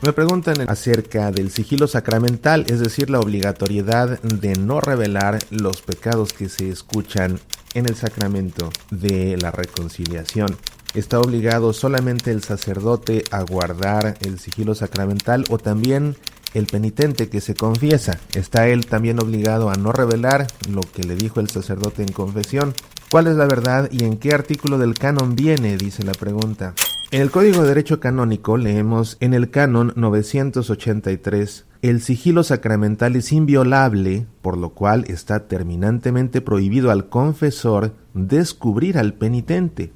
Me preguntan acerca del sigilo sacramental, es decir, la obligatoriedad de no revelar los pecados que se escuchan en el sacramento de la reconciliación. ¿Está obligado solamente el sacerdote a guardar el sigilo sacramental o también el penitente que se confiesa? ¿Está él también obligado a no revelar lo que le dijo el sacerdote en confesión? ¿Cuál es la verdad y en qué artículo del canon viene?, dice la pregunta. En el Código de Derecho Canónico leemos en el canon 983: el sigilo sacramental es inviolable, por lo cual está terminantemente prohibido al confesor descubrir al penitente,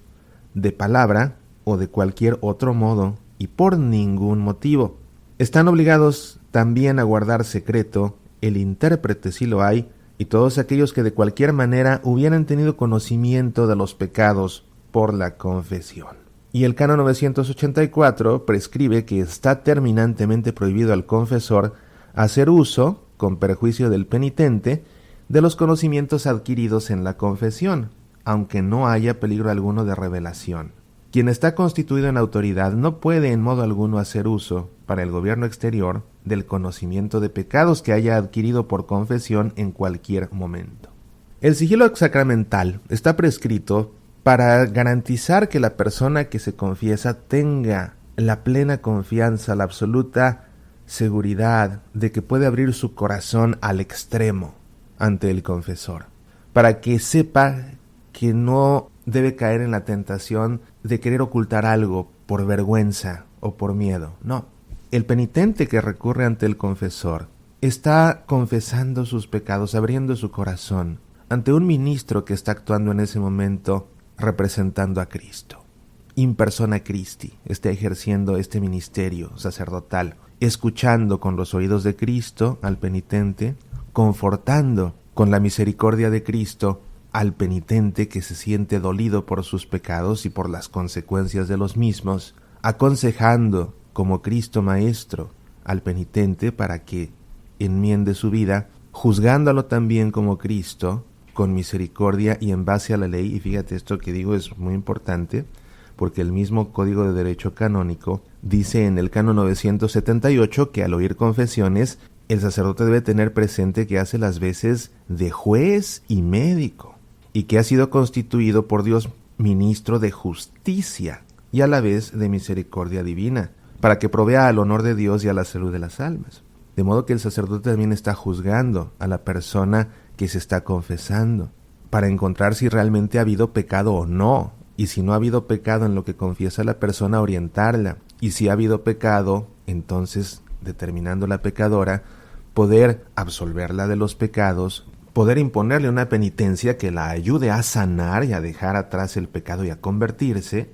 de palabra o de cualquier otro modo y por ningún motivo. Están obligados también a guardar secreto el intérprete si lo hay, y todos aquellos que de cualquier manera hubieran tenido conocimiento de los pecados por la confesión. Y el canon 984 prescribe que está terminantemente prohibido al confesor hacer uso, con perjuicio del penitente, de los conocimientos adquiridos en la confesión, aunque no haya peligro alguno de revelación. Quien está constituido en autoridad no puede en modo alguno hacer uso, para el gobierno exterior, del conocimiento de pecados que haya adquirido por confesión en cualquier momento. El sigilo sacramental está prescrito para garantizar que la persona que se confiesa tenga la plena confianza, la absoluta seguridad de que puede abrir su corazón al extremo ante el confesor, para que sepa que no debe caer en la tentación de querer ocultar algo por vergüenza o por miedo. No, el penitente que recurre ante el confesor está confesando sus pecados, abriendo su corazón ante un ministro que está actuando en ese momento representando a Cristo. In persona Christi está ejerciendo este ministerio sacerdotal, escuchando con los oídos de Cristo al penitente, confortando con la misericordia de Cristo al penitente que se siente dolido por sus pecados y por las consecuencias de los mismos, aconsejando como Cristo Maestro al penitente para que enmiende su vida, juzgándolo también como Cristo, con misericordia y en base a la ley. Y fíjate, esto que digo es muy importante, porque el mismo Código de Derecho Canónico dice en el canon 978 que al oír confesiones, el sacerdote debe tener presente que hace las veces de juez y médico, y que ha sido constituido por Dios ministro de justicia y a la vez de misericordia divina, para que provea al honor de Dios y a la salud de las almas. De modo que el sacerdote también está juzgando a la persona que se está confesando, para encontrar si realmente ha habido pecado o no, y si no ha habido pecado en lo que confiesa la persona, orientarla, y si ha habido pecado, entonces, determinando la pecadora, poder absolverla de los pecados, poder imponerle una penitencia que la ayude a sanar y a dejar atrás el pecado y a convertirse,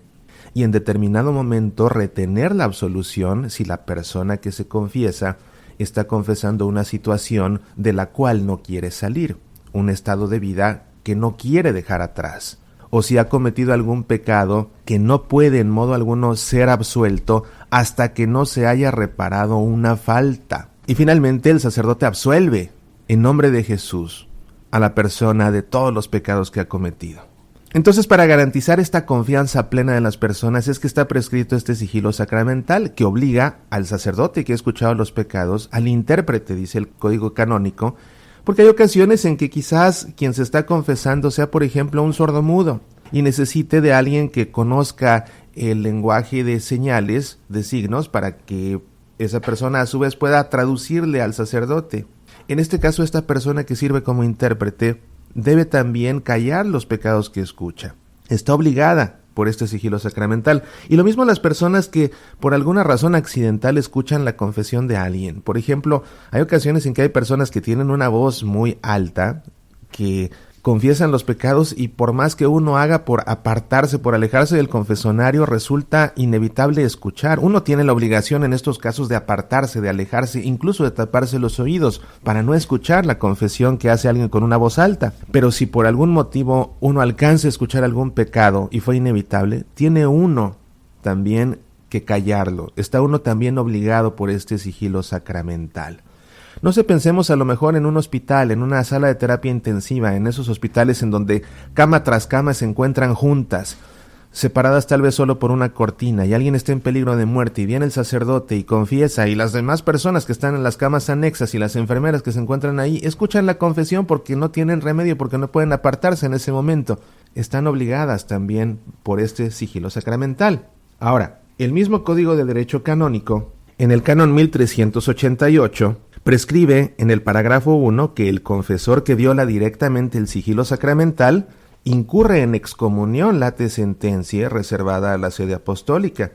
y en determinado momento retener la absolución si la persona que se confiesa está confesando una situación de la cual no quiere salir, un estado de vida que no quiere dejar atrás, o si ha cometido algún pecado que no puede en modo alguno ser absuelto hasta que no se haya reparado una falta. Y finalmente el sacerdote absuelve en nombre de Jesús a la persona de todos los pecados que ha cometido. Entonces, para garantizar esta confianza plena de las personas es que está prescrito este sigilo sacramental que obliga al sacerdote que ha escuchado los pecados, al intérprete, dice el Código Canónico, porque hay ocasiones en que quizás quien se está confesando sea, por ejemplo, un sordomudo y necesite de alguien que conozca el lenguaje de señales, de signos, para que esa persona a su vez pueda traducirle al sacerdote. En este caso, esta persona que sirve como intérprete debe también callar los pecados que escucha. Está obligada por este sigilo sacramental. Y lo mismo las personas que por alguna razón accidental escuchan la confesión de alguien. Por ejemplo, hay ocasiones en que hay personas que tienen una voz muy alta, que confiesan los pecados y por más que uno haga por apartarse, por alejarse del confesonario, resulta inevitable escuchar. Uno tiene la obligación en estos casos de apartarse, de alejarse, incluso de taparse los oídos para no escuchar la confesión que hace alguien con una voz alta. Pero si por algún motivo uno alcanza a escuchar algún pecado y fue inevitable, tiene uno también que callarlo. Está uno también obligado por este sigilo sacramental. No se pensemos a lo mejor en un hospital, en una sala de terapia intensiva, en esos hospitales en donde cama tras cama se encuentran juntas, separadas tal vez solo por una cortina, y alguien está en peligro de muerte y viene el sacerdote y confiesa, y las demás personas que están en las camas anexas y las enfermeras que se encuentran ahí escuchan la confesión porque no tienen remedio, porque no pueden apartarse en ese momento, están obligadas también por este sigilo sacramental. Ahora, el mismo Código de Derecho Canónico, en el Canon 1388, prescribe en el parágrafo 1 que el confesor que viola directamente el sigilo sacramental incurre en excomunión late sentencia reservada a la sede apostólica.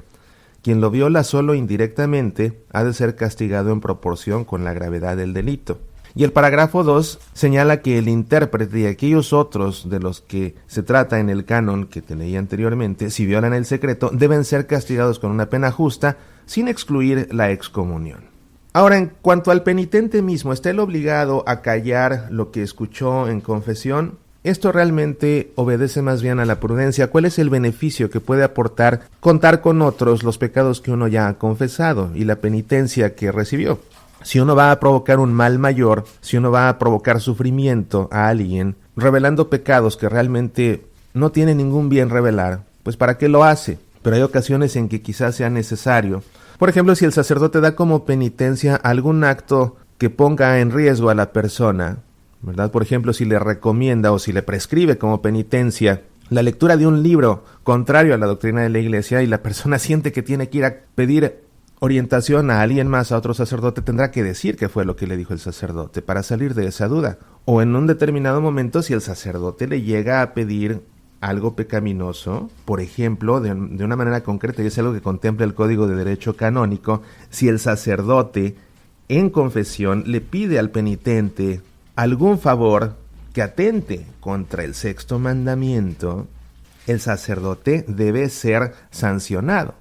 Quien lo viola solo indirectamente ha de ser castigado en proporción con la gravedad del delito. Y el parágrafo 2 señala que el intérprete y aquellos otros de los que se trata en el canon que te leí anteriormente, si violan el secreto, deben ser castigados con una pena justa, sin excluir la excomunión. Ahora, en cuanto al penitente mismo, ¿está él obligado a callar lo que escuchó en confesión? Esto realmente obedece más bien a la prudencia. ¿Cuál es el beneficio que puede aportar contar con otros los pecados que uno ya ha confesado y la penitencia que recibió? Si uno va a provocar un mal mayor, si uno va a provocar sufrimiento a alguien, revelando pecados que realmente no tiene ningún bien revelar, pues ¿para qué lo hace? Pero hay ocasiones en que quizás sea necesario. Por ejemplo, si el sacerdote da como penitencia algún acto que ponga en riesgo a la persona, ¿verdad? Por ejemplo, si le recomienda o si le prescribe como penitencia la lectura de un libro contrario a la doctrina de la Iglesia y la persona siente que tiene que ir a pedir orientación a alguien más, a otro sacerdote, tendrá que decir qué fue lo que le dijo el sacerdote para salir de esa duda. O en un determinado momento, si el sacerdote le llega a pedir algo pecaminoso, por ejemplo, de una manera concreta, y es algo que contempla el Código de Derecho Canónico, si el sacerdote en confesión le pide al penitente algún favor que atente contra el sexto mandamiento, el sacerdote debe ser sancionado.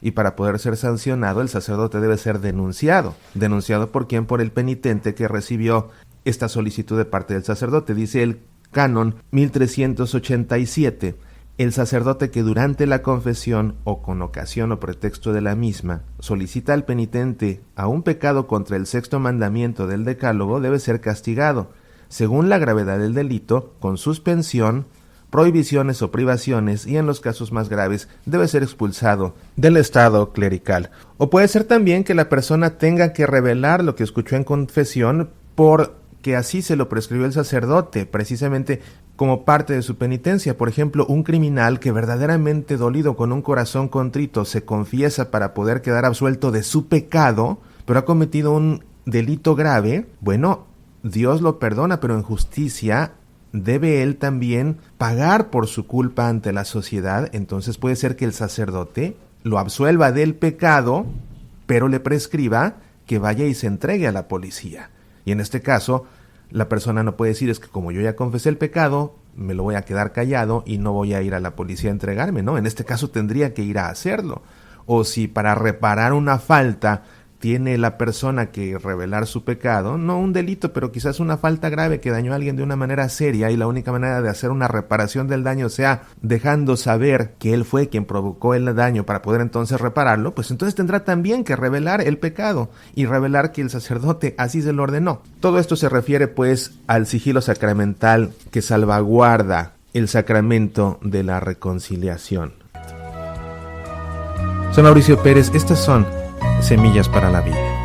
Y para poder ser sancionado, el sacerdote debe ser denunciado. ¿Denunciado por quién? Por el penitente que recibió esta solicitud de parte del sacerdote. Dice el Canon 1387, el sacerdote que durante la confesión o con ocasión o pretexto de la misma solicita al penitente a un pecado contra el sexto mandamiento del Decálogo debe ser castigado, según la gravedad del delito, con suspensión, prohibiciones o privaciones, y en los casos más graves debe ser expulsado del estado clerical. O puede ser también que la persona tenga que revelar lo que escuchó en confesión porque así se lo prescribió el sacerdote, precisamente como parte de su penitencia. Por ejemplo, un criminal que verdaderamente dolido, con un corazón contrito, se confiesa para poder quedar absuelto de su pecado, pero ha cometido un delito grave, bueno, Dios lo perdona, pero en justicia debe él también pagar por su culpa ante la sociedad. Entonces puede ser que el sacerdote lo absuelva del pecado, pero le prescriba que vaya y se entregue a la policía. Y en este caso, la persona no puede decir, es que como yo ya confesé el pecado, me lo voy a quedar callado y no voy a ir a la policía a entregarme, ¿no? En este caso tendría que ir a hacerlo. O si para reparar una falta tiene la persona que revelar su pecado, no un delito, pero quizás una falta grave que dañó a alguien de una manera seria, y la única manera de hacer una reparación del daño sea dejando saber que él fue quien provocó el daño para poder entonces repararlo, pues entonces tendrá también que revelar el pecado y revelar que el sacerdote así se lo ordenó. Todo esto se refiere pues al sigilo sacramental que salvaguarda el sacramento de la reconciliación. Soy Mauricio Pérez, estas son Semillas para la Vida.